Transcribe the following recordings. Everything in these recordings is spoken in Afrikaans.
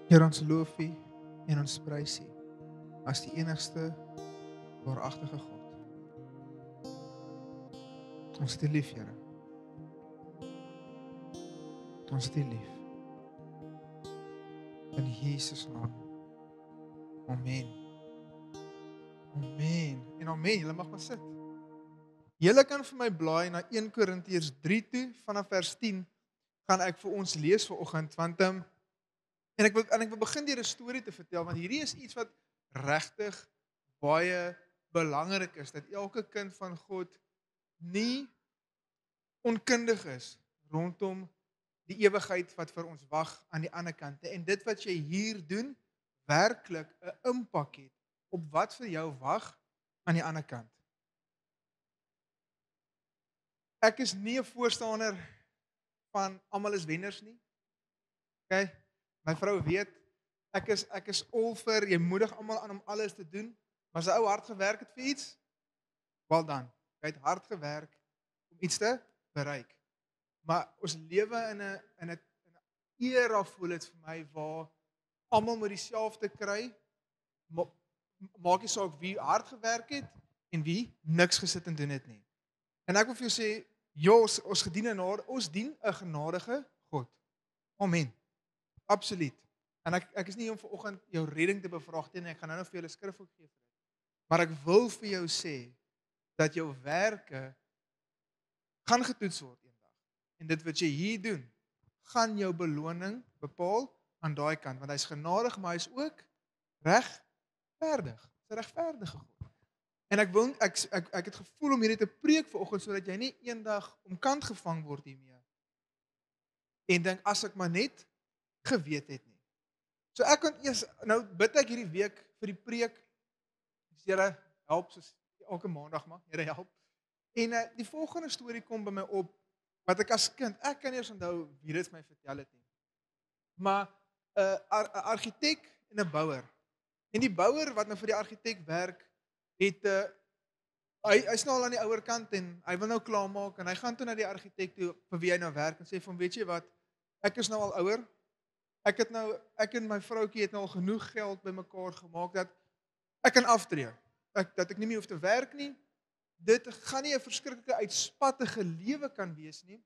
Here, ons loof U en ons prys U as die enigste waaragtige God. Ons het U lief, Here. Ons het U lief. In Jesus naam. Amen. Amen. En amen. Julle mag maar sit. Julle kan vir my blaai na 1 Korintiërs 3 toe, vanaf vers 10 gaan ek vir ons lees vanoggend, want en ek wil begin deur 'n storie te vertel, want hierdie is iets wat regtig baie belangrik is, dat elke kind van God nie onkundig is rondom die ewigheid wat vir ons wag aan die ander kant. En dit wat jy hier doen, werklik 'n impak het op wat vir jou wag aan die ander kant. Ek is nie 'n voorstander van almal is wenners nie. Okay? My vrou weet, ek is all vir, jy moedig almal aan om alles te doen, maar as 'n ou hard gewerk het vir iets, well done. Hy het hard gewerk om iets te bereik. Maar ons lewe in 'n era, voel dit vir my, waar almal moet dieselfde kry, maak nie saak wie hard gewerk het en wie niks gesit en doen het nie. En ek wil vir jou sê, ons dien 'n genadige God. Amen. Absoluut. En ek is nie hier om vanoggend jou redding te bevraagteken nie, ek gaan nou vir julle skrif ook gee vir dit. Maar ek wil vir jou sê, dat jou werke gaan getoets word eendag. En dit wat jy hier doen, gaan jou beloning bepaal aan daai kant, want hy's genadig, maar hy's ook regverdig. Hy's 'n regverdige God. En ek het gevoel om hierdie te preek vanoggend, sodat jy nie eendag omkant gevang word hiermee. En dink, as ek maar net geweet het nie. So ek kan eers, nou bid ek hierdie week vir die preek, Here help, soos elke maandag maar, Here help. En die volgende storie kom by my op, wat ek as kind, ek kan eers onthou wie dit my vertel het nie. Maar 'n argitek en 'n bouer. En die bouer wat nou vir die argitek werk, hy's nou al aan die ouer kant en hy wil nou klaarmaak en hy gaan toe na die argitek toe vir wie hy nou werk en sê vir hom, weet jy wat, ek is nou al ouer. Ek en my vroutjie het nou al genoeg geld bymekaar gemaak dat ek kan aftree. Dat ek nie meer hoef te werk nie. Dit gaan nie 'n verskriklike uitspattige lewe kan wees nie,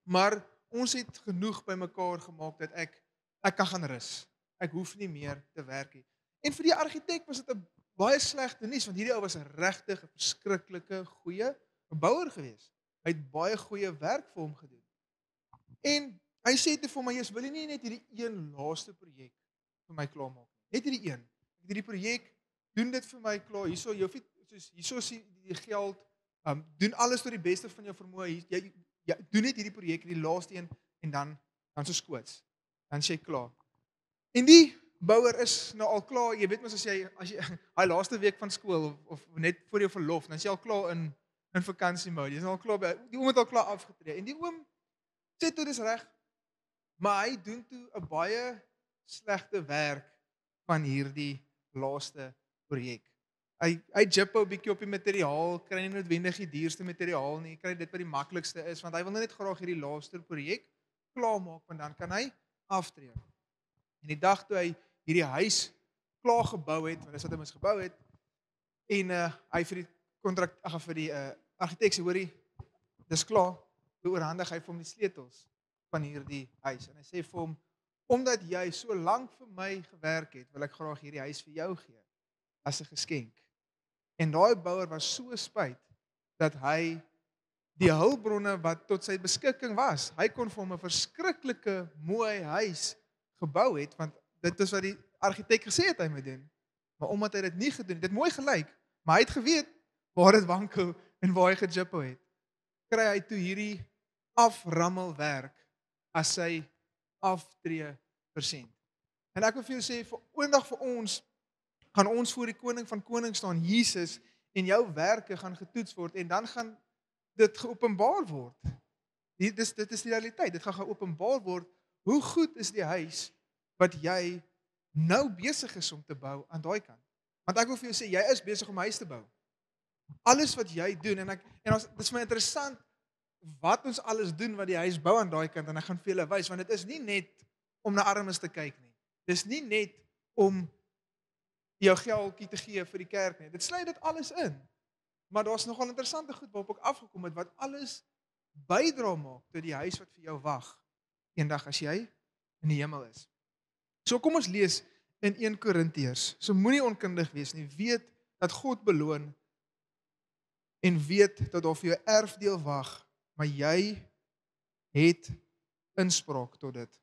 maar ons het genoeg bymekaar gemaak dat ek kan gaan rus. Ek hoef nie meer te werk nie. En vir die argitek was dit 'n baie slegte nuus, want hierdie ou was 'n regtig 'n verskriklike goeie bouer gewees. Hy het baie goeie werk vir hom gedoen. En hy sê te vir my, "Jesus, wil jy nie net hierdie een laaste projek vir my klaarmaak nie? Net hierdie een. Hierdie projek, doen dit vir my klaar. Hierso is die geld. Doen alles tot die beste van jou vermoë. Jy doen net hierdie projek, die laaste een, en dan so skoots. Dan sê jy klaar." En die bouer is nou al klaar. Jy weet mos, as jy hy laaste week van skool of net voor jou verlof, dan is jy al klaar in vakansiemode. Jy's al klaar die oom het al klaar afgetree. En die oom sê toe dis reg. Maar hy doen toe 'n baie slegte werk van hierdie laaste projek. Hy jippo 'n bietjie op die materiaal, kry nie noodwendig die duurste materiaal nie, kry dit wat die maklikste is, want hy wil net graag hierdie laaste projek klaarmaak, want dan kan hy aftree. En die dag toe hy hierdie huis klaar gebou het, want dis wat hy mos gebou het, en hy vir die argitek sê, hoorie, dis klaar, toe oorhandig hy vir hom die sleutels van hierdie huis. En hy sê vir hom, omdat jy so lank vir my gewerk het, wil ek graag hierdie huis vir jou gee, as 'n geskenk. En daai bouer was so spyt, dat hy die hulpbronne wat tot sy beskikking was, hy kon vir hom 'n verskriklike mooi huis gebou het, want dit is wat die argitek gesê het hy moet doen. Maar omdat hy dit nie gedoen het, dit mooi gelyk, maar hy het geweet waar dit wankel en waar hy gejippo het, kry hy toe hierdie aframmelwerk as sy aftree persent. En ek wil vir jou sê, eendag vir ons, gaan ons voor die koning van konings staan, Jesus, en jou werke gaan getoets word, en dan gaan dit geopenbaar word. Dit is die realiteit, dit gaan geopenbaar word, hoe goed is die huis, wat jy nou besig is om te bou aan daai kant. Want ek wil vir jou sê, jy is besig om 'n huis te bou. Alles wat jy doen, en dit is my interessant, wat ons alles doen wat die huis bou aan daai kant en ek gaan vir julle wys want dit is nie net om na armes te kyk nie. Dis nie net om jou geldjie te gee vir die kerk nie. Dit sluit dit alles in. Maar daar's nogal interessante goed waarop ek afgekom het wat alles bydra maak tot die huis wat vir jou wag eendag as jy in die hemel is. So kom ons lees in 1 Korintiërs. So moenie onkundig wees nie. Weet dat God beloon en weet dat daar vir jou erfdeel wag, maar jy het inspraak tot dit.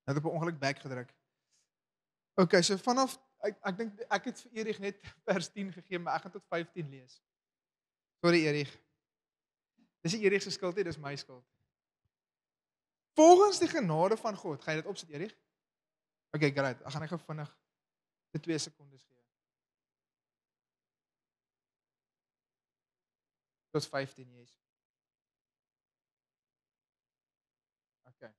Nou het op 'n ongeluk back gedruk. Okay, so vanaf ek dink ek het vir Erich net vers 10 gegee, maar ek gaan tot 15 lees. Sorry Erich. Dis nie Erich se skuld nie, dis my skuld. Volgens die genade van God, gaan jy dit opsit Erich? Okay, great. Ek gaan net gou vinnig vir 2 sekondes gee. Tot 15 yes. Okay.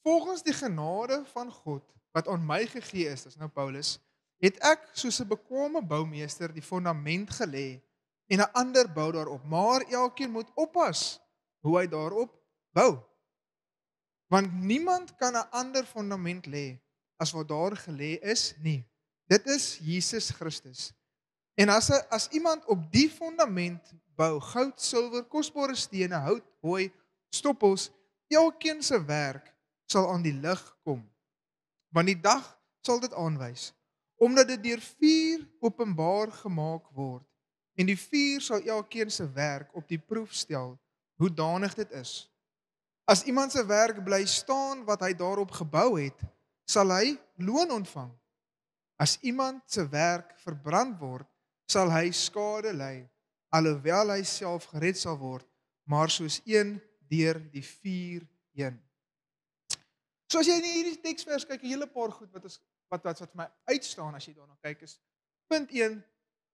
Volgens die genade van God wat aan my gegee is, dis nou Paulus, het ek soos 'n bekwame boumeester die fondament gelê en 'n ander bou daarop, maar elkeen moet oppas hoe hy daarop bou. Want niemand kan 'n ander fondament lê as wat daar gelê is nie. Dit is Jesus Christus. En as iemand op die fondament bou, goud, silwer, kosbare stene, hout, hooi, stoppels, elkeen se werk sal aan die lig kom. Want die dag sal dit aanwys, omdat dit deur vuur openbaar gemaak word. En die vuur sal elkeen se werk op die proef stel, hoe danig dit is. As iemand se werk bly staan wat hy daarop gebou het, sal hy loon ontvang. As iemand se werk verbrand word, sal hy skade ly, alhoewel hy self gered sal word, maar soos een deur die vuur heen. So as jy in hierdie teksvers kyk, 'n hele paar goed wat vir my uitstaan as jy daarna kyk is, punt 1,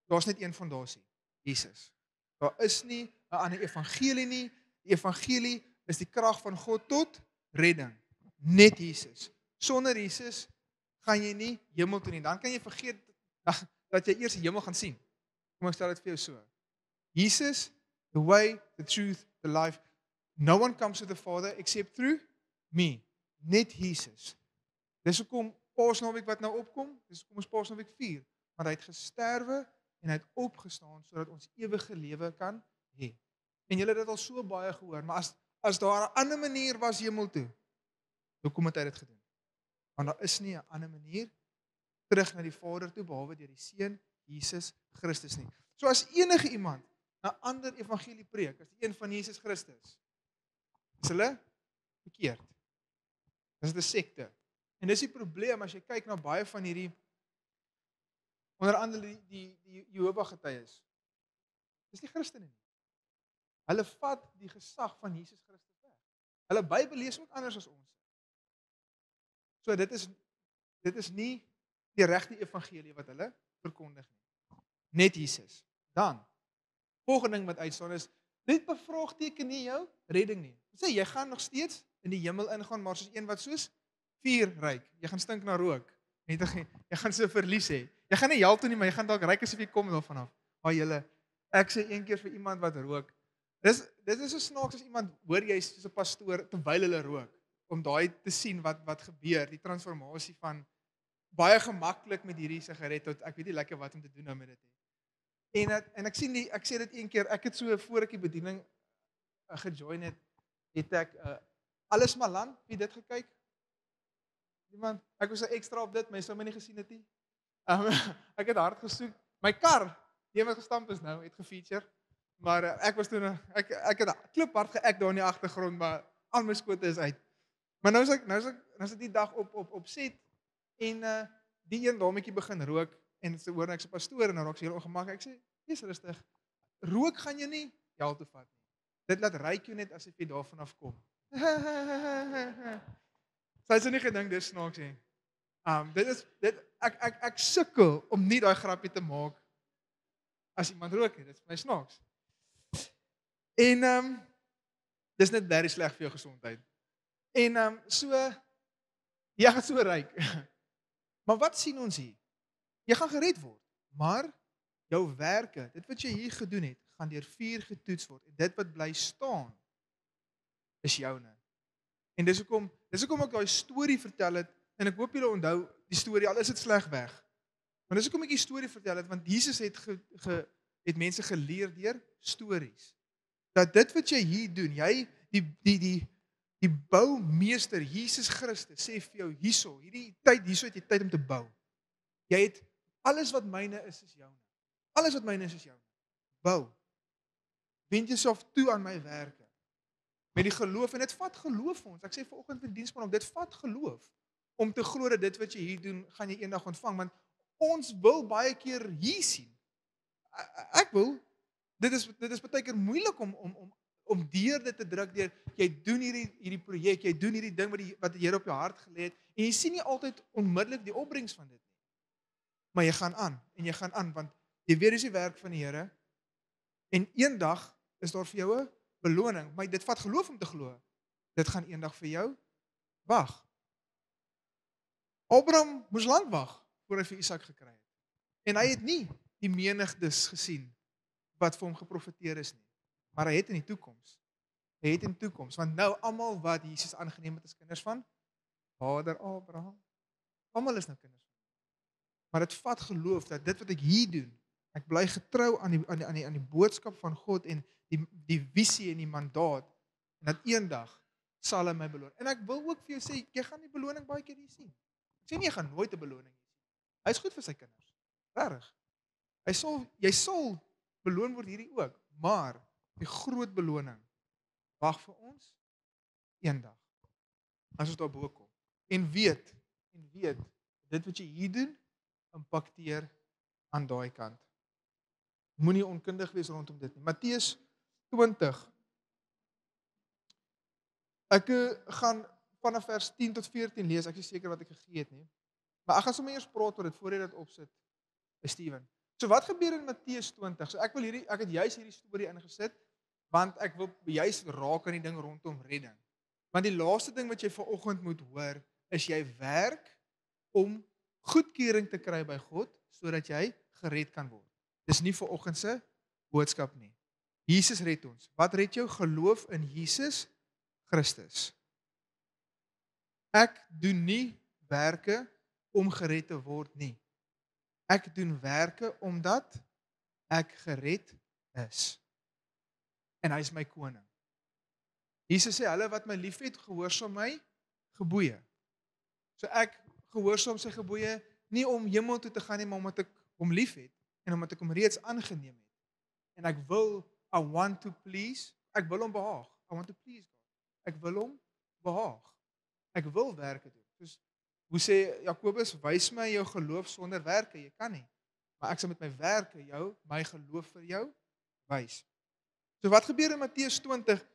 daar's net een fondasie, Jesus. Daar is nie 'n ander evangelie nie. Die evangelie is die krag van God tot redding. Net Jesus. Sonder Jesus gaan jy nie hemel toe nie. Dan kan jy vergeet dat jy eers die hemel gaan sien. Kom ek stel dit vir jou so. Jesus, the way, the truth, the life. No one comes to the Father except through me. Net Jesus. Dis hoekom Paasnaweek wat nou opkom, dis hoekom ons Paasnaweek vier, want hy het gesterwe en hy het opgestaan sodat ons ewige lewe kan hê. En julle het dit al so baie gehoor, maar as daar 'n ander manier was hemel toe, hoekom het hy dit gedoen? Want daar is nie 'n ander manier terug na die Vader toe behalwe deur die Seun Jesus Christus nie. So as enige iemand 'n ander evangelie preek as die een van Jesus Christus, is hulle verkeerd. Dis 'n sekte. En dis die probleem as jy kyk na baie van hierdie onder andere die Jehova getuies. Dis nie Christene nie. Hulle vat die gesag van Jesus Christus weg. Hulle Bybel lees ook anders as ons. So dit is nie die regte evangelie wat hulle verkondig nie. Net Jesus. Dan volgende ding wat uitstaan is, dit bevraagteken nie jou redding nie. Sê jy gaan nog steeds in die hemel ingaan, maar soos een wat soos vuur ryk. Jy gaan stink na rook. Jy gaan so verlies hê. Jy gaan nie hel toe nie, maar jy gaan dalk ryk asof jy kom daarvan af. Maar julle, ek sê een keer vir iemand wat rook. Dit is so snaaks as iemand hoor jy soos 'n pastoor terwyl hulle rook, om daai te sien wat gebeur, die transformasie van baie gemaklik met hierdie sigaret tot ek weet nie lekker wat om te doen nou met dit nie. En ek sê dit een keer, ek het so voor ek die bediening gejoin het ek alles maar land, wie dit gekyk? Iemand, ek was so ekstra op dit, my sou my nie gesien het nie. Ek het hard gesoek. My kar, die wat gestamp is nou, het gefeature. Maar ek was toe ek het kliphard geëk daar in die agtergrond, maar al my skote is uit. Maar nou is dit die dag op set en die een dametjie begin rook en sy hoor ek's 'n pastoor en nou raak sy heel ongemaklik. Ek sê, "Wees rustig. Rook gaan jy nie hel toe vat nie. Dit laat ryk jou net asof jy daarvan af kom." Sy het nie gedink dis snaaks nie. Ek sukkel om nie daai grappie te maak as iemand rook nie. Dit is vir my snaaks. En dis net baie sleg vir jou gesondheid. En so jy gaan so ryk. Maar wat sien ons hier? Jy gaan gered word, maar jou werke, dit wat jy hier gedoen het, gaan deur vuur getoets word en dit wat bly staan is joune. En dis hoekom ek daai storie vertel het en ek hoop julle onthou die storie al is dit sleg weg. Maar dis hoekom ek die storie vertel het want Jesus het mense geleer deur stories. Dat dit wat jy hier doen, jy die boumeester Jesus Christus sê vir jou hierso, hierso het jy tyd om te bou. Jy het alles wat myne is joune. Alles wat myne is joune. Bou. Wend jouself toe aan my werke. Met die geloof en dit vat geloof vir ons. Ek sê vanoggend vir diensman ook, dit vat geloof om te glo dat dit wat jy hier doen, gaan jy eendag ontvang, want ons wil baie keer hier sien. Ek wil, dit is baie keer moeilik om deur dit te druk, deur jy doen hierdie projek, jy doen hierdie ding wat die Here op jou hart gelê het, en jy sien nie altyd onmiddellik die opbrengs van dit nie. Maar jy gaan aan, want jy weet dis die werk van die Here, en eendag is daar vir jou 'n beloning, maar dit vat geloof om te glo. Dit gaan eendag vir jou wag. Abraham moes lank wag voor hy vir Isak gekry het. En hy het nie die menigtes gesien wat vir hom geprofeteer is nie. Maar hy het in die toekoms. Want nou almal wat Jesus aangeneem het as kinders van Vader Abraham. Almal is nou kinders van. Maar dit vat geloof dat dit wat ek hier doen, ek bly getrou aan die boodskap van God en die visie en die mandaat, en dat eendag sal hy my beloon. En ek wil ook vir jou sê, jy gaan die beloning baie keer hier sien. Ek sê nie, jy gaan nooit 'n beloning hier sien. Hy is goed vir sy kinders. Regtig. Jy sal beloon word hierdie ook, maar die groot beloning wag vir ons eendag. As ons daar bo kom. En weet, dit wat jy hier doen, impakteer aan daai kant. Moenie onkundig wees rondom dit nie. Matteus 20. Ek gaan vanaf vers 10 tot 14 lees, ek is seker wat ek gegee het nie. Maar ek gaan sommer eers praat oor dit voor jy dit opsit, Steven. So wat gebeur in Matteus 20? So ek het juis hierdie storie ingesit, want ek wil juis raak aan die ding rondom redding. Want die laaste ding wat jy vanoggend moet hoor, is jy werk om goedkeuring te kry by God, sodat jy gered kan word. Dis nie vanoggend se boodskap nie. Jesus red ons. Wat red jou? Geloof in Jesus Christus. Ek doen nie werke om gered te word nie. Ek doen werke omdat ek gered is. En hy is my koning. Jesus sê, hulle wat my liefhet, gehoorsaam my gebooie. So ek gehoorsaam sy gebooie, nie om hemel toe te gaan nie, maar omdat ek hom liefhet, en omdat ek hom reeds aangeneem het. En ek wil, I want to please, ek wil hom behaag. I want to please God. Ek wil hom behaag. Ek wil werke doen. Soos, hoe sê Jakobus, wys my jou geloof sonder werke, jy kan nie. Maar ek sal met my werke my geloof vir jou wys. So wat gebeur in Matteus 20,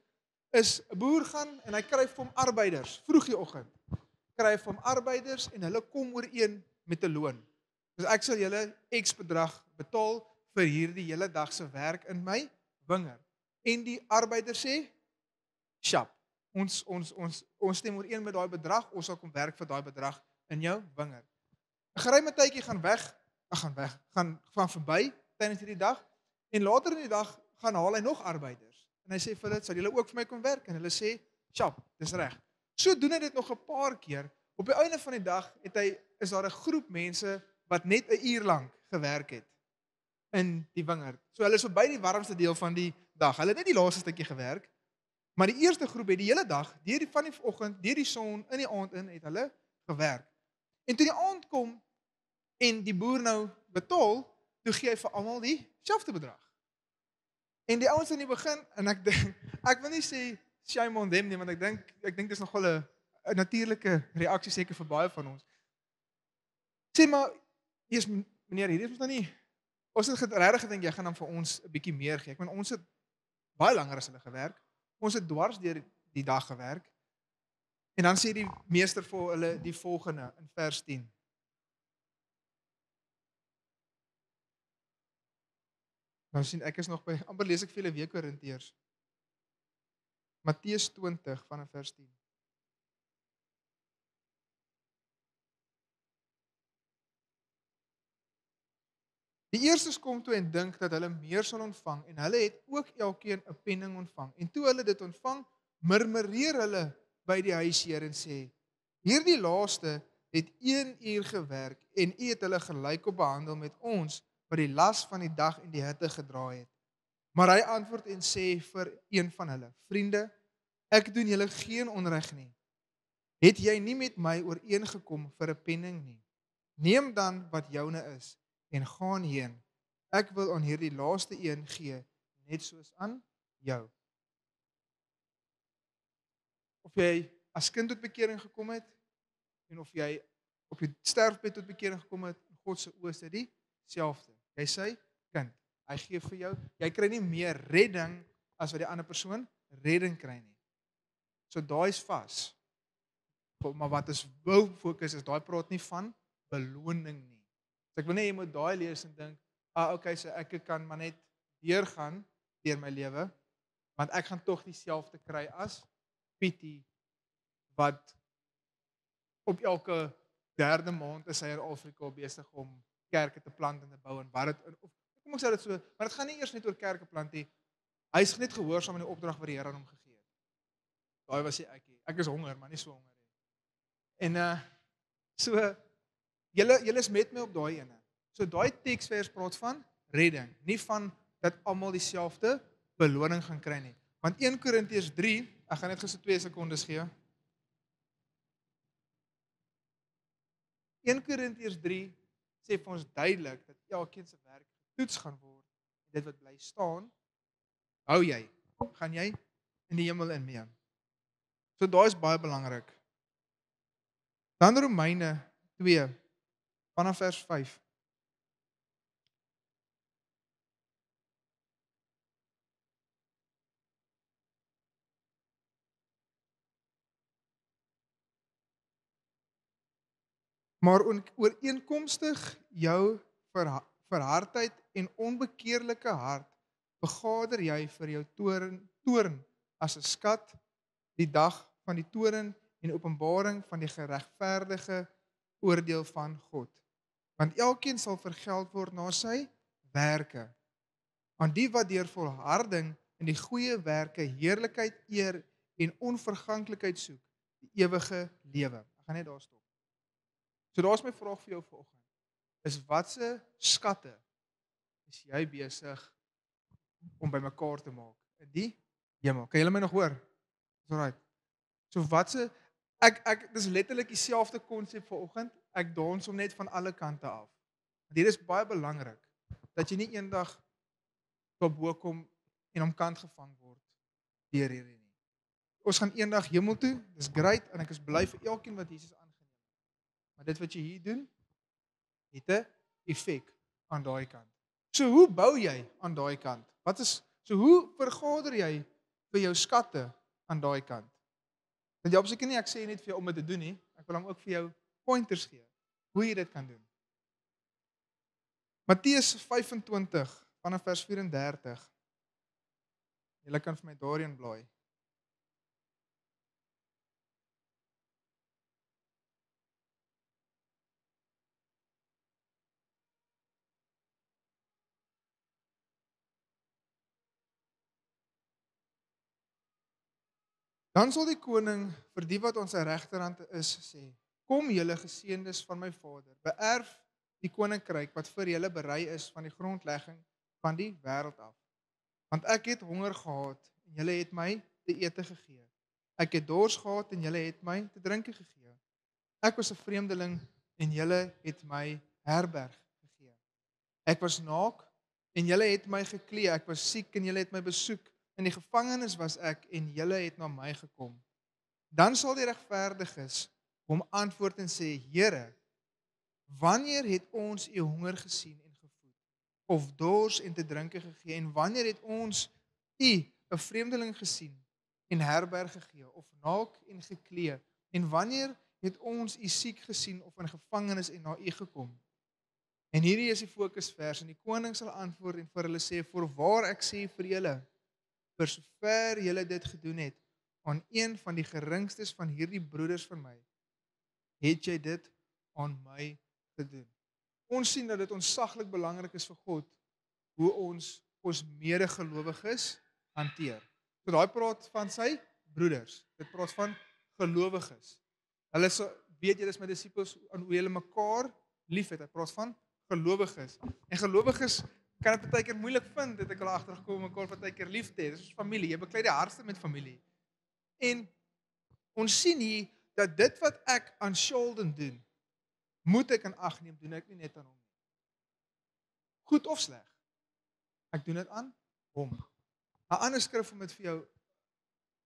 is 'n boer gaan en hy kry vir hom arbeiders, vroeg die oggend. Kry vir hom arbeiders en hulle kom ooreen met 'n loon. Dus ek sal julle X bedrag betaal vir hierdie hele dag se werk in my wingerd. En die arbeider sê, "Sjap, ons stem ooreen met daai bedrag, ons sal kom werk vir daai bedrag in jou wingerd." 'n Geruime tydjie gaan verby tydens hierdie dag en later in die dag gaan haal hy nog arbeiders. En hy sê vir hulle, "Sal julle ook vir my kom werk?" En hulle sê, "Sjap, dis reg." So doen hy dit nog 'n paar keer. Op die einde van die dag is daar 'n groep mense wat net 'n uur lank gewerk het in die wingerd. So hulle is verby die warmste deel van die dag. Hulle het net die laaste stukkie gewerk, maar die eerste groep het die hele dag, van die oggend, deur die son, in die aand in, het hulle gewerk. En toe die aand kom, en die boer nou betaal, toe gee hy vir almal dieselfde bedrag. En die ouens in die begin, en ek wil nie sê shame on them nie, want ek dink dis nogal 'n natuurlike reaksie seker vir baie van ons. Sê maar, eers meneer, hierdie is ons nou nie, ons het regtig gedink jy gaan dan vir ons 'n bietjie meer gee. Ek meen ons het baie langer as hulle gewerk. Ons het dwars deur die dag gewerk. En dan sê die meester vir hulle die volgende in vers 10. Nou sien ek is nog by, amper lees ek vir julle weer Korintiërs. Matteus 20 vanaf vers 10. Die eerstes kom toe en dink dat hulle meer sal ontvang en hulle het ook elkeen 'n penning ontvang. En toe hulle dit ontvang, murmureer hulle by die huisheer en sê: "Hierdie laaste het 1 uur gewerk en u het hulle gelykop behandel met ons wat die las van die dag en die hitte gedra het." Maar hy antwoord en sê vir een van hulle: "Vriende, ek doen julle geen onreg nie. Het jy nie met my ooreengekom vir 'n penning nie? Neem dan wat joune is en gaan heen. Ek wil aan hierdie laaste een gee, net soos aan jou." Of jy as kind tot bekering gekom het en of jy op jou sterfbed tot bekering gekom het, in God se oë is dit dieselfde. Jy sy kind. Hy gee vir jou, jy kry nie meer redding as wat die ander persoon redding kry nie. So daai is vas. Maar wat ons wil fokus is daai praat nie van beloning nie. So ek wil net jy moet daai lees en dink, okay, so ek kan maar net deurgaan deur my lewe, want ek gaan tog dieselfde kry as Pietie wat op elke 3de maand is hy in Afrika besig om kerke te plant en te bou en wat dit of kom ek sê dit so, maar dit gaan nie eers net oor kerke plant nie. Hy is net gehoorsaam aan die opdrag wat die Here aan hom gegee het. Daai was die ekie. Ek is honger, maar nie so honger nie. En so julle is met my op daai ene. So daai teksvers praat van redding, nie van dat almal dieselfde beloning gaan kry nie. Want 1 Korintiërs 3, ek gaan net gou so 2 sekondes gee. 1 Korintiërs 3 sê vir ons duidelik dat elkeen se werk getoets gaan word en dit wat bly staan, hou jy, gaan jy in die hemel in mee. So daai is baie belangrik. Dan Romeine 2 vanaf vers 5. Maar ooreenkomstig jou verhardheid en onbekeerlike hart vergader jy vir jou toorn as 'n skat die dag van die toorn en openbaring van die geregverdige oordeel van God. Want elkeen sal vergeld word na sy werke. Aan die wat deur volharding in die goeie werke heerlikheid, eer en onverganklikheid soek, die ewige lewe. Ek gaan net daar stop. So daar's my vraag vir jou vanoggend. Is watse skatte is jy besig om bymekaar te maak in die hemel? Kan julle my nog hoor? Is alright. So watse dis letterlik dieselfde konsep vanoggend. Ek dans hom net van alle kante af. Want hier is baie belangrik dat jy nie eendag tot bo kom en omkant gevang word deur hierdie nie. Ons gaan eendag hemel toe. Dis great en ek is bly vir elkeen wat Jesus aangeneem het. Maar dit wat jy hier doen, het 'n effek aan daai kant. So hoe bou jy aan daai kant? So hoe vergader jy vir jou skatte aan daai kant? Want jy op seker nie ek sê net vir jou om dit te doen nie. Ek wil hom ook vir jou pointers gee hoe jy dit kan doen. Matteus 25 vanaf vers 34. Julle kan vir my daarin blaai. Dan sal die koning vir die wat aan sy regterhand is sê: "Kom julle geseëndes van my Vader, beerf die koninkryk wat vir julle berei is van die grondlegging van die wêreld af. Want ek het honger gehad en julle het my te ete gegee. Ek het dors gehad en julle het my te drinke gegee. Ek was 'n vreemdeling en julle het my herberg gegee. Ek was naak en julle het my geklee. Ek was siek en julle het my besoek. In die gevangenis was ek en julle het na my gekom." Dan sal die regverdiges hom antwoord en sê: "Here, wanneer het ons u honger gesien en gevoed, of dors en te drinke gegee, en wanneer het ons u 'n vreemdeling gesien en herberg gegee, of naak en geklee, en wanneer het ons u siek gesien of in gevangenis en na u gekom?" En hierdie is die fokusvers, en die koning sal antwoord en vir hulle sê: "Voorwaar ek sê vir julle, vir sover julle dit gedoen het aan een van die geringstes van hierdie broeders van my, het jy dit aan my gedoen." ons sien dat dit ontsaglik belangrik is vir God hoe ons medegelowiges hanteer. So daai praat van sy broeders. Dit praat van gelowiges. Hulle weet julle is my disippels aan hoe julle mekaar liefhet. Hy praat van gelowiges. En gelowiges kan dit baie keer moeilik vind, het ek al agtergekom, mekaar baie keer lief te hê. Dis ons familie. Jy beklei die hardste met familie. En ons sien hier dat dit wat ek aan Sheldon doen, moet ek in ag neem, doen ek nie net aan hom nie. Goed of sleg. Ek doen dit aan hom. 'n ander skrif om dit vir jou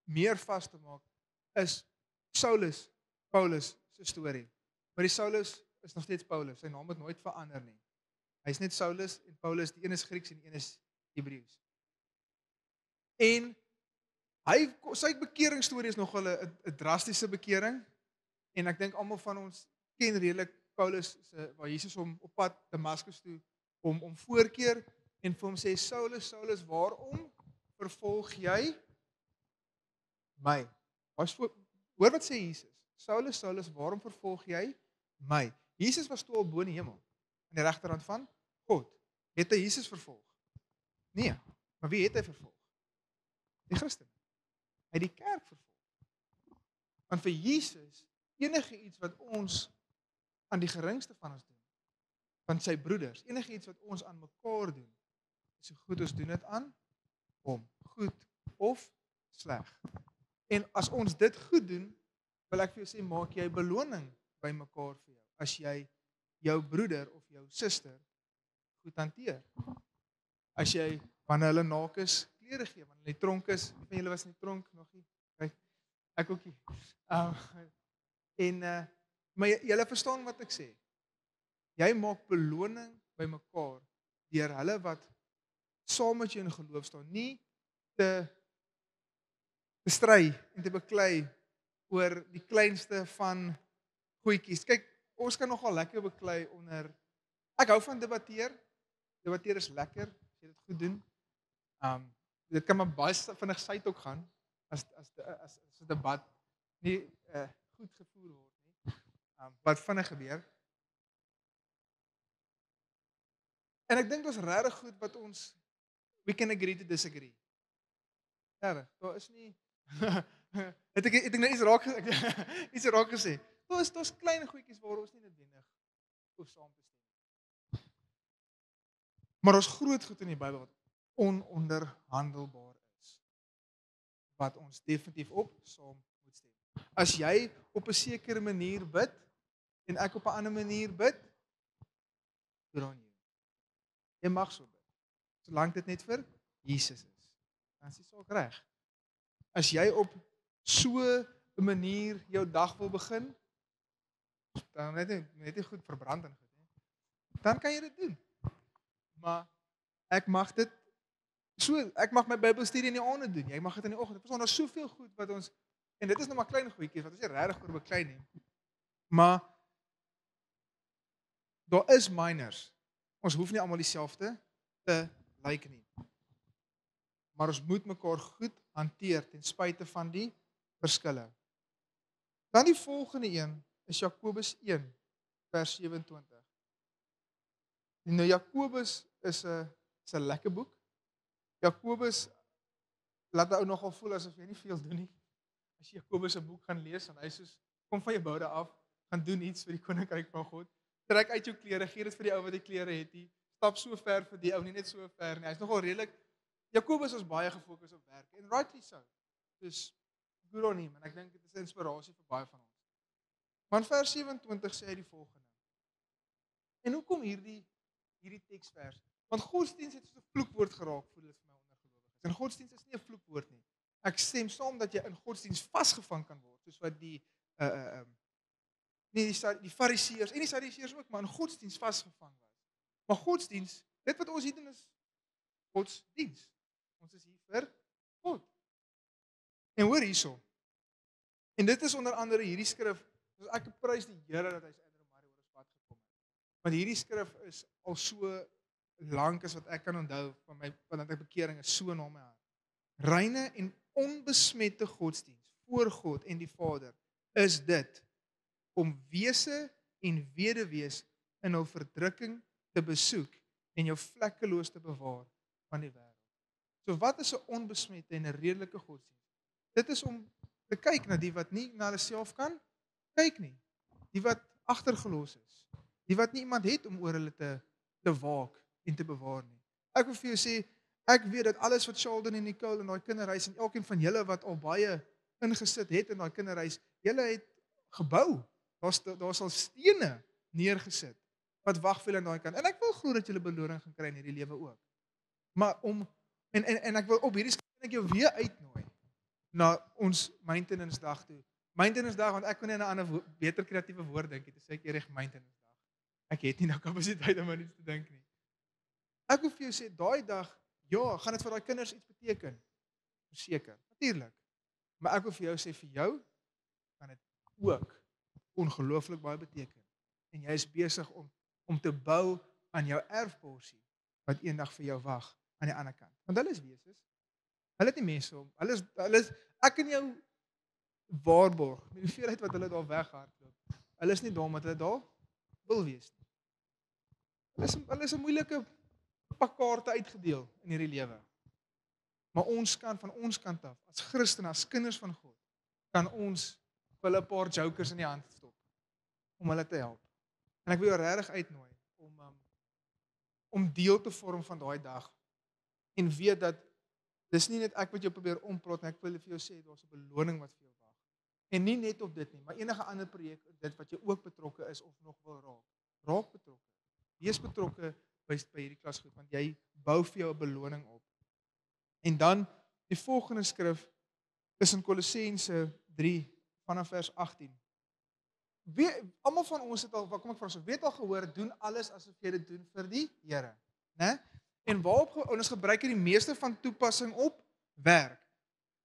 meer vas te maak is Paulus se storie. Maar die Saulus is nog steeds Paulus. Sy naam het nooit verander nie. Hy's net Saulus en Paulus, die een is Grieks en die een is Hebreëus. En sy bekeringsstorie is nogal 'n drastiese bekering. En ek dink almal van ons ken redelik Paulus waar Jesus hom op pad Damaskus toe om voorkeer en vir hom sê Saulus, Saulus, waarom vervolg jy my? Hoor wat sê Jesus? Saulus, Saulus, waarom vervolg jy my? Jesus was toe al bo in die hemel, aan die regterhand van God. Het hy Jesus vervolg? Nee, maar wie het hy vervolg? Die Christene. Hy het die kerk vervolg. Want vir Jesus, enige iets wat ons aan die geringste van ons doen, van sy broeders, enige iets wat ons aan mekaar doen, is so goed ons doen dit aan hom, goed of sleg. En as ons dit goed doen, wil ek vir jou sê, maak jy beloning by mekaar vir jou, as jy jou broeder of jou suster goed hanteer. As jy, wanneer hulle naak is, klere gee, wanneer hulle in die tronk is, van julle was in die tronk, nog nie, kijk, ek ook nie. Maar julle verstaan wat ek sê. Jy maak beloning by mekaar, deur hulle wat saam met jou in geloof staan, nie te stry en te beklei oor die kleinste van goedjies. Kyk, ons kan nogal lekker beklei onder, ek hou van debatteer is lekker, as jy dit goed doen. Dit kan maar baie vinnig syd ook gaan, as 'n debat nie goed gevoer word nie, wat vinnig gebeur. En ek dink ons regtig goed wat ons, we can agree to disagree. Regtig, daar is nie, het ek nou iets raak gesê. Daar is klein goedjies waar ons nie noodwendig hoef saam te stem. Maar ons groot goed in die Bybel wat ononderhandelbaar is, wat ons definitief op saam moet stem. As jy op 'n sekere manier bid, en ek op 'n ander manier bid, good on you. Jy mag so bid, solank dit net vir Jesus is. Dan is die saak reg. As jy op so 'n manier jou dag wil begin, dan net nie goed verbrand en goed, dan kan jy dit doen. Maar ek mag my Bybelstudie in die aande doen, jy mag dit in die oggend. Daar is soveel goed wat ons, en dit is nou maar klein goedjies, wat ons nie regtig oor beklei nie. Maar daar is minors. Ons hoef nie almal dieselfde te lyk nie. Maar ons moet mekaar goed hanteer ten spyte van die verskille. Dan die volgende een is Jakobus 1 vers 27. Nou Jakobus is 'n lekker boek. Jakobus laat ou nogal voel asof jy nie veel doen nie. As jy Jakobus se boek gaan lees, en hy soos kom van jou boude af, gaan doen iets vir die koninkryk van God. Trek uit jou klere, gee dit vir die ou wat die klere het nie. Stap so ver vir die ou, nie net so ver nie. Hy's nogal redelik. Jakobus is baie gefokus op werk en rightly so. Dus good on him, en ek dink dit is 'n inspirasie vir baie van ons. Maar in vers 27 sê hy die volgende. En hoekom hierdie teksvers? Want godsdienst het so 'n vloekwoord geraak, voel dit vir my ondergelowiges. En godsdienst is nie 'n vloekwoord nie. Ek stem saam dat jy in godsdienst vasgevang kan word, soos wat die Fariseërs en die Sadduseërs ook, maar in godsdienst vasgevang was. Maar godsdienst, dit wat ons hier doen is godsdienst. Ons is hier vir God. En hoor hierso. En dit is onder andere hierdie skrif, dus ek prys die Here dat hy sy Andrew Murray oor ons pad gekom het. Want hierdie skrif is al so lank as wat ek kan onthou van my, want ek bekering is so na my hart. Reine en onbesmette godsdienst voor God en die Vader is dit om wese en weduwees in hul verdrukking te besoek en jou vlekkeloos te bewaar van die wêreld. So wat is 'n onbesmette en 'n redelike godsdienst? Dit is om te kyk na die wat nie na hulle self kan kyk nie. Die wat agtergelos is. Die wat nie iemand het om oor hulle te waak en te bewaar nie. Ek wil vir jou sê, ek weet dat alles wat Sheldon en Nicole in daai kinderhuis en elkeen van julle wat al baie ingesit het in daai kinderhuis, julle het gebou. Daar's al stene neergesit wat wag vir julle aan daai kant. En ek wil glo dat julle beloning gaan kry in hierdie lewe ook. Maar en ek wil op hierdie skyn ek jou weer uitnooi na ons maintenance dag toe. Maintenance dag, want ek kon nie aan 'n ander beter kreatiewe woord dink nie, dis ek reg maintenance dag. Ek het nie nou kapasiteit om aan iets te dink nie. Ek wil vir jou sê, daai dag, ja, gaan dit vir daai kinders iets beteken. Verseker, natuurlik. Maar ek wil vir jou sê, vir jou gaan dit ook ongelooflik baie beteken. En jy is besig om te bou aan jou erfporsie wat eendag vir jou wag aan die ander kant. Want hulle is wesens. Hulle het nie mense om. Hulle is ek en jou waarborg met die hoeveelheid wat hulle daar weghardloop. Hulle is nie daar omdat hulle daar wil wees nie. Hulle is 'n moeilike pak kaarte uitgedeel in hierdie lewe. Maar ons kan van ons kant af, as Christene, as kinders van God, kan ons hulle 'n paar jokers in die hand stop om hulle te help. En ek wil jou regtig uitnooi om deel te vorm van daai dag en weet dat dis nie net ek wat jou probeer ompraat en ek wil vir jou sê daar's 'n beloning wat vir jou wag. En nie net op dit nie, maar enige ander projek, dit wat jy ook betrokke is of nog wil raak. Raak betrokke. Wees betrokke by hierdie klasgroep want jy bou vir jou 'n beloning op. En dan die volgende skrif is in Kolossense 3 vanaf vers 18. Almal van ons het al, kom ek vra so, weet al gehoor, doen alles asof jy dit doen vir die Here, né? En waarop ons gebruik die meeste van toepassing op werk.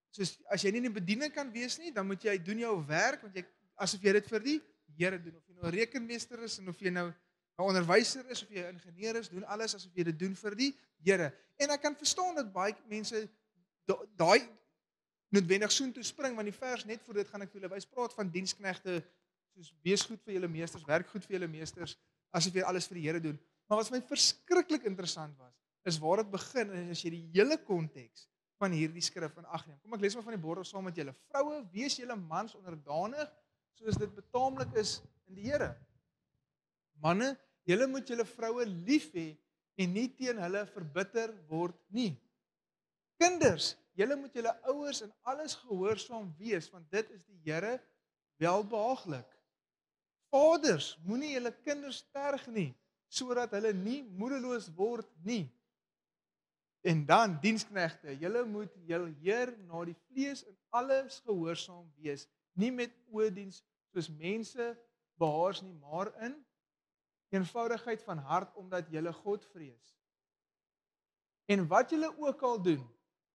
Soos as jy nie in die bediening kan wees nie, dan moet jy doen jou werk want jy asof jy dit vir die Here doen. Of jy nou 'n rekenmeester is en of jy nou 'n onderwyser is of jy 'n ingenieur is, doen alles asof jy dit doen vir die Here. En ek kan verstaan dat baie mense daai noodwendig soontoe spring, want die vers net voor dit gaan ek vir julle wys praat van diensknegte, soos wees goed vir julle meesters, werk goed vir julle meesters, asof jy alles vir die Here doen. Maar wat vir my verskriklik interessant was, is waar dit begin en as jy die hele konteks van hierdie skrif in ag neem. Kom ek lees maar van die bord saam met julle. Vroue, wees julle mans onderdanig, soos dit betaamlik is in die Here. Manne, julle moet julle vroue lief hê en nie teen hulle verbitter word nie. Kinders, julle moet julle ouers in alles gehoorsaam wees, want dit is die Here welbehaaglik. Vaders, moenie julle kinders terg nie, sodat hulle nie moedeloos word nie. En dan, diensknegte, julle moet julle Heer na die vlees in alles gehoorsaam wees, nie met oordiens soos mense behaars nie, maar in eenvoudigheid van hart, omdat julle God vrees. En wat julle ook al doen,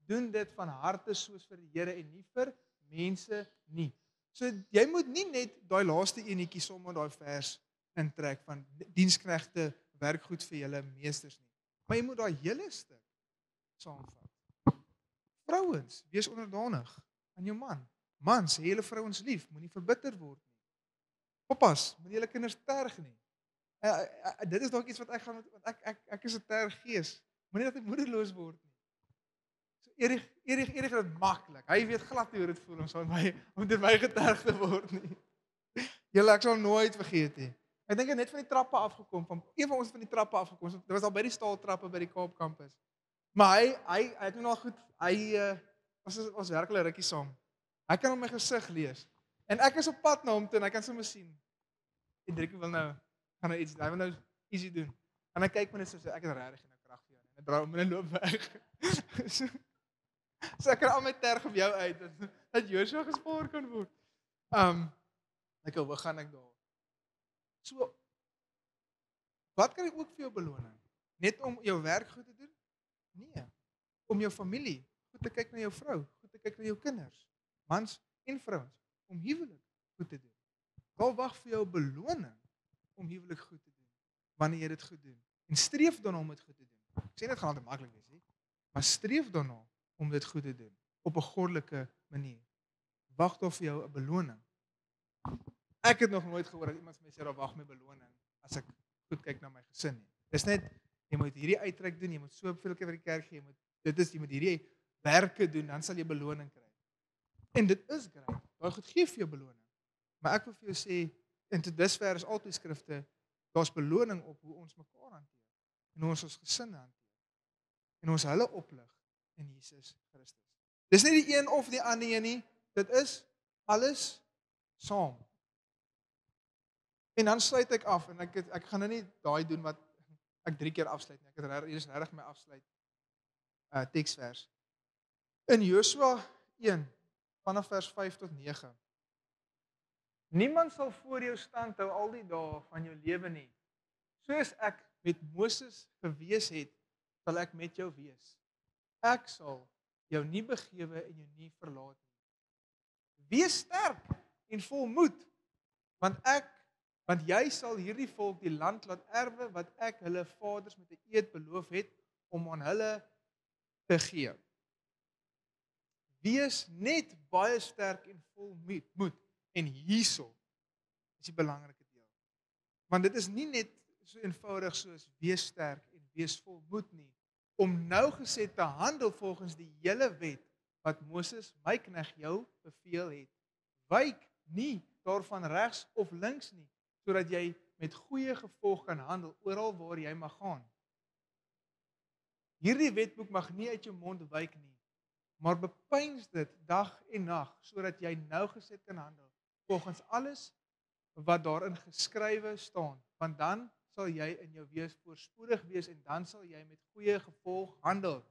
doen dit van harte soos vir die Here en nie vir mense nie. So jy moet nie net daai laaste enetjie sommer daai vers intrek van diensknegte werk goed vir julle meesters nie. Maar jy moet daai hele stuk saamvat. Vrouens, wees onderdanig aan jou man. Mans, hê julle vrouens lief, moenie verbitter word nie. Pappas, moenie julle kinders terg nie. Dit is dalk iets wat ek gaan want ek is 'n terggees. Moenie dat ek moedeloos word nie. So Erik het dit maklik. Hy weet glad nie hoe dit voel om deur my geterg te word nie. Julle ek sal nooit vergeet nie. Ek dink hy het net van die trappe afgekom, een van ons het van die trappe afgekom. Dit was al by die staaltrappe by die Kaap kampus. Maar hy het nou al goed, ons werk al 'n rukkie saam. Hy kan op my gesig lees. En ek is op pad na hom toe en hy kan sommer sien. En Driekie wil nou gaan hy wil nou ietsie doen. En hy kyk my net so sê ek het regtig geen krag vir jou nie. Hy draai om en loop weg. So ek kan al my terg op jou uit dat Joshua gespaar kan word. Ek hoe gaan ek daar? So wat kan ek ook vir jou beloning? Net om jou werk goed te doen? Nee. Om jou familie goed te kyk na jou vrou, goed te kyk na jou kinders, mans en vrouens, om huwelik goed te doen. Daar wag vir jou beloning om huwelik goed te doen, wanneer jy dit goed doen. En streef daarna om dit goed te doen. Ek sê dit gaan altyd maklik wees, nie? Maar streef daarna om dit goed te doen, op 'n goddelike manier. Wag daar vir jou 'n beloning. Ek het nog nooit gehoor dat iemand vir my sê, daar wag my beloning, as ek goed kyk na my gesin nie. Dis net jy moet hierdie uittrek doen, jy moet soveel keer by die kerk gee, jy moet hierdie werke doen, dan sal jy beloning kry. En dit is great. Daai goed gee vir jou beloning. Maar ek wil vir jou sê, en tot dusver is al die skrifte, daar's beloning op hoe ons mekaar hanteer en hoe ons gesinne hanteer en ons hulle oplig in Jesus Christus. Dis nie die een of die ander een nie, dit is alles saam. En dan sluit ek af en ek gaan nou nie daai doen wat ek 3 keer afsluit nie. Hier is regtig my afsluit teksvers. In Josua 1 vanaf vers 5 tot 9. Niemand sal voor jou stand hou al die dae van jou lewe nie. Soos ek met Moses gewees het, sal ek met jou wees. Ek sal jou nie begewe en jou nie verlaat nie. Wees sterk en vol moed, want jy sal hierdie volk die land laat erwe wat ek hulle vaders met 'n eed beloof het om aan hulle te gee. Wees net baie sterk en vol moed. En hierso is die belangrike deel. Want dit is nie net so eenvoudig soos wees sterk en wees vol moed nie, om nougeset te handel volgens die hele wet wat Moses, my knegt, jou beveel het. Wyk nie daarvan regs of links nie, sodat jy met goeie gevolg kan handel oral waar jy mag gaan. Hierdie wetboek mag nie uit jou mond wyk nie, maar bepeins dit dag en nag, sodat jy nougeset kan handel volgens alles wat daarin geskrywe staan, want dan sal jy in jou wees voorspoedig wees en dan sal jy met goeie gevolg handel.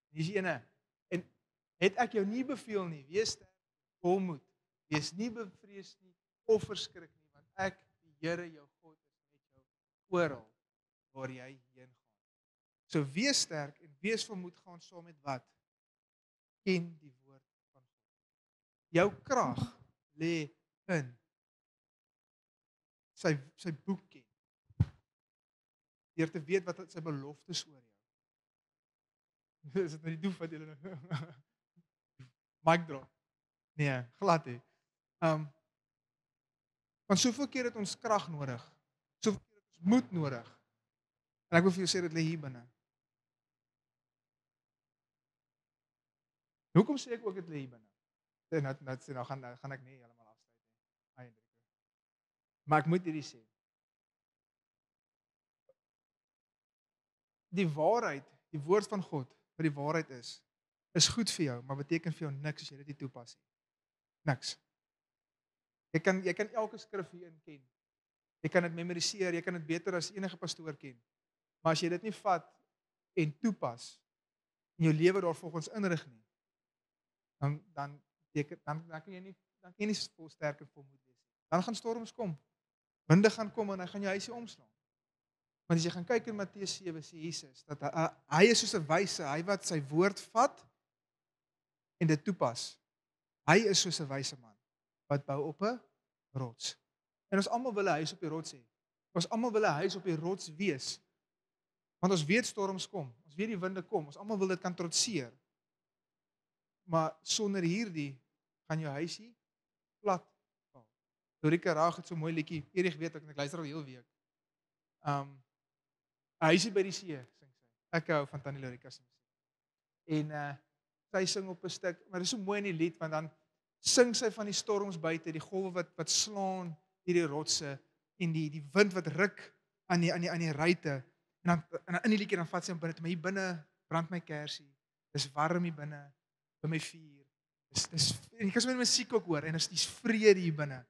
Hier is die ene. En het ek jou nie beveel nie, wees sterk, vol moed, wees nie bevrees nie of verskrik nie, want ek, die Here jou God, is met jou oral waar jy heen gaan. So wees sterk en wees vol moed gaan saam met wat? Ken die woord van God. Jou krag lê in sy boek ken. Deur te weet wat sy beloftes oor jou. Is dit nou die doef wat julle nou? Mic drop. Nee, glad nie. Want soveel keer het ons krag nodig. Soveel keer het ons moed nodig. En ek wil vir jou sê dit lê hier binne. Hoekom sê ek ook dit lê hier binne? Nou gaan ek nie heeltemal afsluit nie. Maar ek moet hierdie sê. Die waarheid, die woord van God, wat die waarheid is goed vir jou, maar beteken vir jou niks as jy dit nie toepas nie. Niks. Jy kan elke skrif hierin ken. Jy kan dit memoriseer, jy kan dit beter as enige pastoor ken. Maar as jy dit nie vat en toepas en jou lewe daarvolgens inrig nie, dan kan jy nie vol sterk en vol moed wees nie. Dan gaan storms kom. Winde gaan kom en hy gaan jou huisie omslaan. Want as jy gaan kyk in Matteus 7 sê Jesus dat hy is soos 'n wyse, hy wat sy woord vat en dit toepas. Hy is soos 'n wyse man wat bou op 'n rots. En ons almal wil 'n huis op die rots hê. Ons almal wil 'n huis op die rots wees. Want ons weet storms kom, ons weet die winde kom, ons almal wil dit kan trotseer. Maar sonder hierdie gaan jou huisie plat val. Lorika Raag het so mooi liedjie, Erig weet ek luister al heel week. 'n Huisie by die see, sing sy. Ek hou van Tannie Lorika se musiek. En sy sing op 'n stuk, maar dit is so mooi in die lied want dan sing sy van die storms buite, die golwe wat slaan hierdie rotse en die wind wat ruk aan die ruitte. En dan in die liedjie dan vat sy hom binne, maar hier binne brand my kersie. Dis warm hier binne by my vuur. En jy kan sommer die musiek ook hoor en dis vrede hier binne.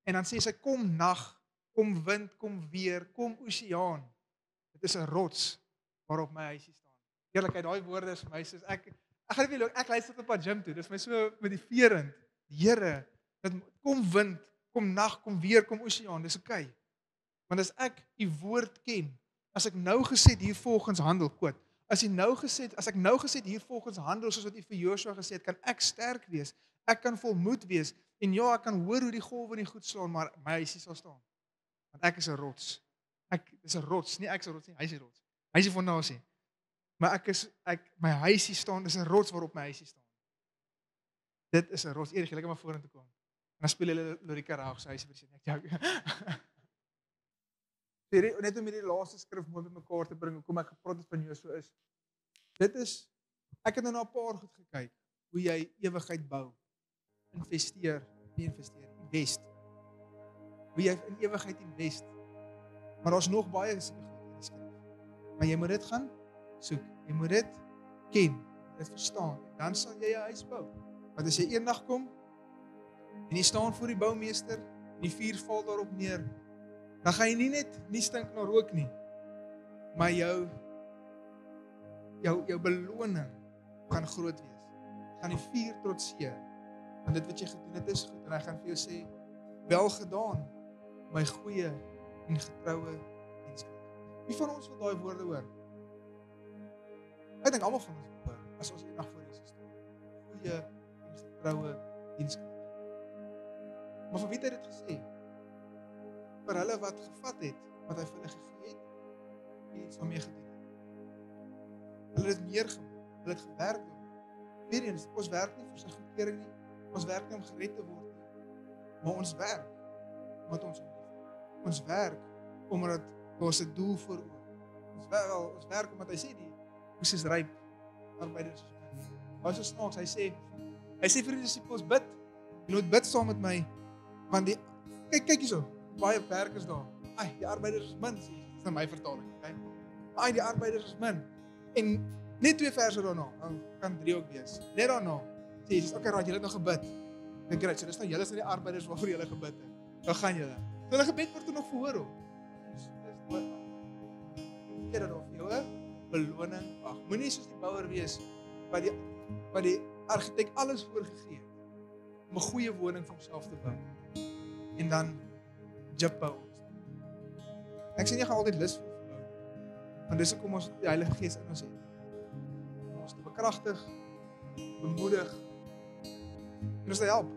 En dan sê sy kom nag, kom wind, kom weer, kom oseaan. Dit is 'n rots waarop my huisie staan. Eerlikheid, daai woorde is vir my soos ek gaan nie ek luister tot op 'n gym toe. Dis my so motiverend. Here, dit kom wind, kom nag, kom weer, kom oseaan, dis oukei. Want as ek u woord ken, as ek nou gesê hier volgens handel, quote, as ek nou gesê hier volgens handel soos wat u vir Joshua gesê het, kan ek sterk wees. Ek kan vol moed wees en ja, ek kan hoor hoe die golwe nie goed slaan, maar my huisie sal staan. Want ek is 'n rots. Dis 'n rots, nie ek is 'n rots nie, hy is 'n rots. Hy is die fondasie. Maar my huisie staan, dis 'n rots waarop my huisie staan. Dit is 'n rots. Eers gelyk maar vorentoe kom. En dan speel hulle Lorika Raag se huisie vir sy nek. Net om hierdie laaste skrif mooi met mekaar te bring, hoekom ek gepraat het van Josua is. Ek het nou na 'n paar goed gekyk, hoe jy ewigheid bou. Invest. Hoe jy in ewigheid invest. Maar daar's nog baie sulke goed in die skrif. Maar jy moet dit gaan soek. Jy moet dit ken, dit verstaan. Dan sal jy 'n huis bou. Want as jy eendag kom en jy staan voor die boumeester en die vuur val daarop neer, dan gaan jy nie stink na rook nie. Maar jou beloning gaan groot wees. Gaan die vuur trotseer. Want dit wat jy gedoen het is goed. En hy gaan vir jou sê, wel gedaan, my goeie en getroue diensknegt. Wie van ons wil daai woorde hoor? Ek dink almal van ons wil hoor, as ons eendag voor Jesus staan. Goeie en getroue diensknegt. Maar vir wie het hy dit gesê? Vir hulle wat gevat het, wat hy vir hulle gegee het, en iets daarmee gedoen het. Hulle het meer gemaak, hulle het gewerk door. Weer eens, ons werk nie vir sy goedkeuring nie, ons werk nie om gered te word nie, maar ons werk, omdat ons werk, omdat ons 'n doel voor oor. Ons werk omdat hy sê die oes is ryp, arbeiders is min. Wat is snaaks, hy sê vir die disippels, bid, jy moet bid saam met my, want kyk hierso, baie werkers daar, die arbeiders is min, sê, dit is nou my vertaling, okay? Die arbeiders is min, en net 2 verse daarna, kan 3 ook wees, net daarna, sê Jesus, okay, raad, julle het nog gebid, great, so dis nou julle is die arbeiders waarvoor julle gebid het, dan gaan julle, so hulle gebed word toe nog verhoor ook, dis mooi, dat daar vir jou 'n beloning wag, moenie soos die bouwer wees, wat die argitek alles voorgegee het, om 'n goeie woning vir homself te bou, en dan jip bou. Ek sê nie, gaan altyd lus vir bou, want dis hoekom ons die Heilige Gees in ons het, om ons te bekragtig, bemoedig, en ons te help,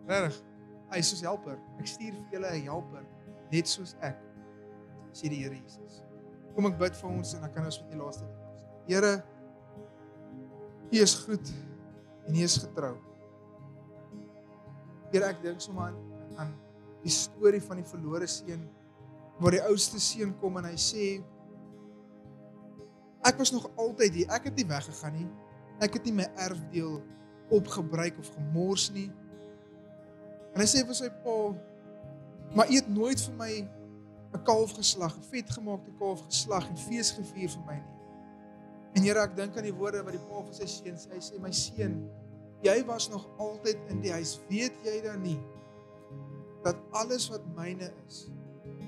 regtig, hy is soos helper, ek stuur vir julle 'n helper, net soos ek, sê die Here Jesus. Kom ek bid vir ons, en dan kan ons met die laaste ding afsluit. Here, U is goed, en U is getrou. Here, ek dink sommer aan die storie van die verlore seun, waar die oudste seun kom en hy sê, ek was nog altyd hier, ek het nie weggegaan nie, ek het nie my erfdeel opgebruik of gemors nie. En hy sê vir sy pa, maar U het nooit vir my 'n kalf geslag, 'n vetgemaakte kalf geslag en fees gevier vir my nie. En Here, ek dink aan die woorde wat die pa vir sy seun sê, hy sê, my seun, jy was nog altyd in die huis, weet jy dan nie, dat alles wat myne is,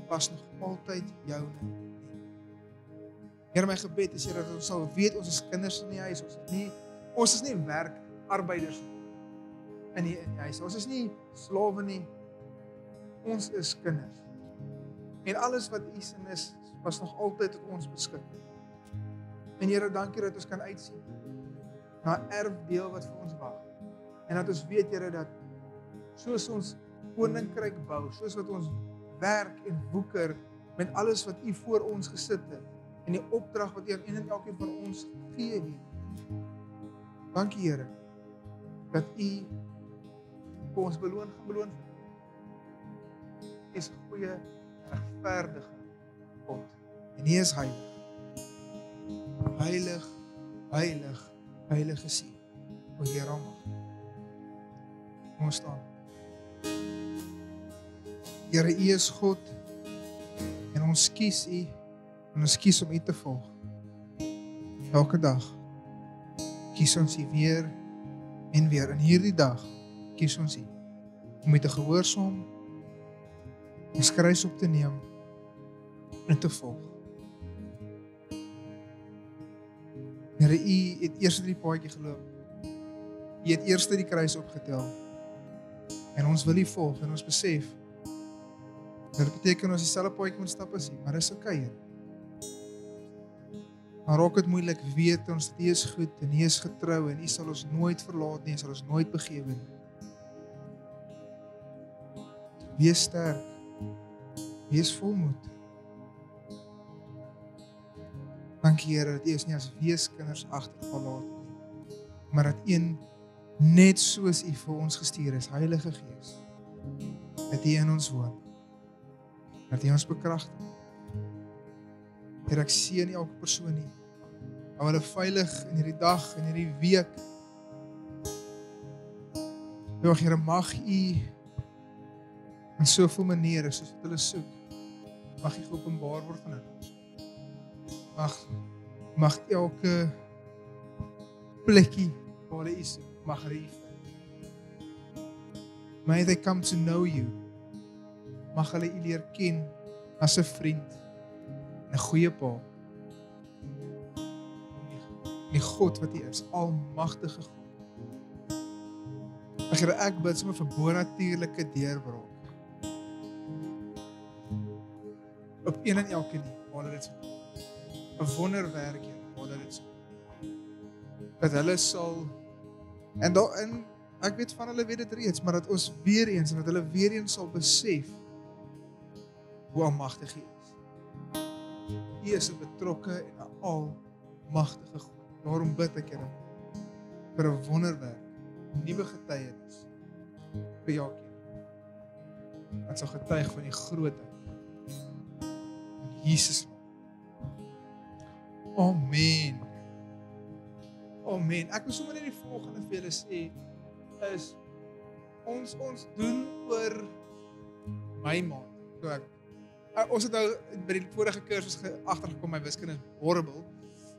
was nog altyd joune nie. Here, my gebed is, Here, dat ons sal weet, ons is kinders in die huis, ons is nie werkarbeiders in die huis, ons is nie slawe nie, ons is kinders. En alles wat U sin is, was nog altyd tot ons beskikbaar. En Here, dankie dat ons kan uitsien na 'n erfdeel wat vir ons wag. En dat ons weet, Here, dat soos ons koninkryk bou, soos wat ons werk en woeker met alles wat U voor ons gesit het, en die opdrag wat U aan een en elkeen van ons gegee het. Dankie, Here, dat U vir ons beloon. U is 'n goeie, regverdige God. En U is heilig. Heilig, heilig, heilig is U. O Here almag. Kom ons staan. Here, U is God, en ons kies U, en ons kies om U te volg. Elke dag kies ons U weer en weer. En hierdie dag kies ons U om U te gehoorsaam, ons kruis op te neem en te volg. Here, U het eers die paadjie geloop. U het eers die kruis opgetel. En ons wil U volg, en ons besef, dit beteken ons dieselfde paadjie moet stap as U, maar dis okay, Here. Maar raak dit moeilik, weet ons dat U is goed, en U is getrou, en U sal ons nooit verlaat nie, en sal ons nooit begewe nie. Wees sterk, wees volmoed. Dankie, Here, dat U ons nie as weeskinders agtergelaat nie, maar dat een net soos U vir ons gestuur is, Heilige Gees, dat U in ons woon, dat U ons bekragtig, Here, ek seën elke persoon hier. Hou hulle veilig in hierdie dag, in hierdie week. Ja, Here, mag U in soveel maniere, soos wat hulle soek, mag U geopenbaar word aan hulle. Mag elke plekkie waar hulle U soek, mag hulle U vind. May they come to know You. Mag hulle U leer ken as 'n vriend en 'n goeie pa. Die God wat U is, almagtige God. Here, ek bid sommer vir bonatuurlike deurbraak. Op een en elke nie, waar hulle dit so doen. 'n Wonderwerk, Here, waar hulle dit so doen. Dat hulle sal, en ek weet van hulle weet dit reeds, maar dat ons weer eens, en dat hulle weer eens sal besef, hoe almagtig U is. U is 'n betrokke en 'n almagtige God. Daarom bid ek, Here, vir 'n wonderwerk, nuwe getuienis vir elkeen. Wat sal getuig van die grootheid in Jesus naam. Amen. Amen. Ek wil sommer net die volgende vir julle sê, is ons doen oor my maand. So ons het nou by die vorige kursus agtergekom, my wiskunde is horrible.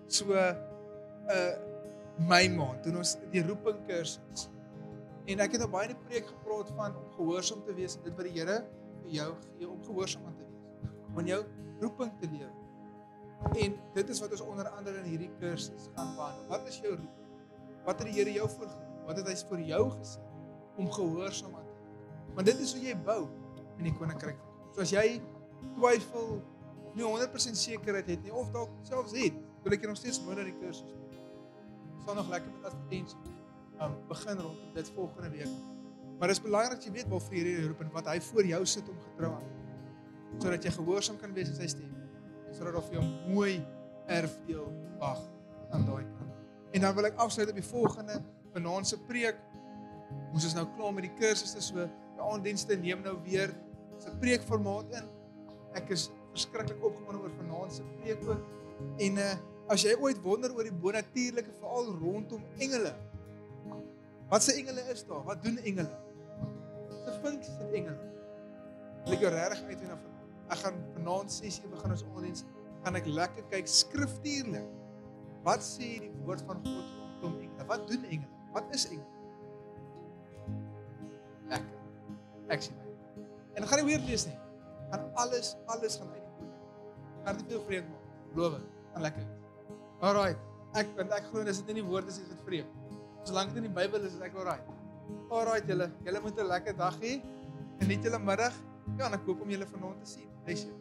So my maand doen ons die roeping kursus. En ek het nou baie in die preek gepraat van om gehoorsaam te wees en dit wat die Here vir jou gee om gehoorsaam aan te wees. Om jou roeping te lewe. En dit is wat ons onder andere in hierdie kursus gaan behandel. Wat is jou roeping? Wat het die Here jou voorgeroep? Wat het hy vir jou gesê om gehoorsaam aan te wees? Want dit is hoe jy bou in die koninkryk van God. So as jy twyfel, of nie 100% sekerheid het nie, of dalk selfs het, wil ek jy nog steeds mooi na die kursus doen. Sal nog lekker met advertensie begin rondom dit volgende week. Maar dit is belangrik dat jy weet waarvoor jy hierdie roep en wat hy voor jou sit om getrou aan. Sodat jy gehoorsaam kan wees in sy stem. Sodat daar vir jou mooi erfdeel wag aan daai kant. En dan wil ek afsluit op die volgende vanaand se preek. Ons is nou klaar met die kursusse, so die aanddienste neem nou weer se preekformaat in. Ek is verskriklik opgewonde oor vanaand se preek ook. En as jy ooit wonder oor die bonatuurlike, veral rondom engele. Wat se engele is daar? Wat doen engele? Wat se funksies het engele? Wil ek jou regtig uitwend na vanaand. Ek gaan vanaand 6:00 begin ons aanddiens, gaan ek lekker kyk skriftuurlik. Wat sê die woord van God rondom engele? Wat doen engele? Wat is engele? Lekker. Ek sien my. En dan gaan jy weer lees nie. Gaan alles gaan uit die boek. Gaan nie veel vreemd maak. Beloof het. Gaan lekker. Alright. Ek glo dis dit nie die woord is dit vreemd. Solank dit in die Bybel is ek alright. Alright julle moet 'n lekker dag hê. Geniet julle middag. Ja, en ek hoop om julle vanaand te sien. Bless you.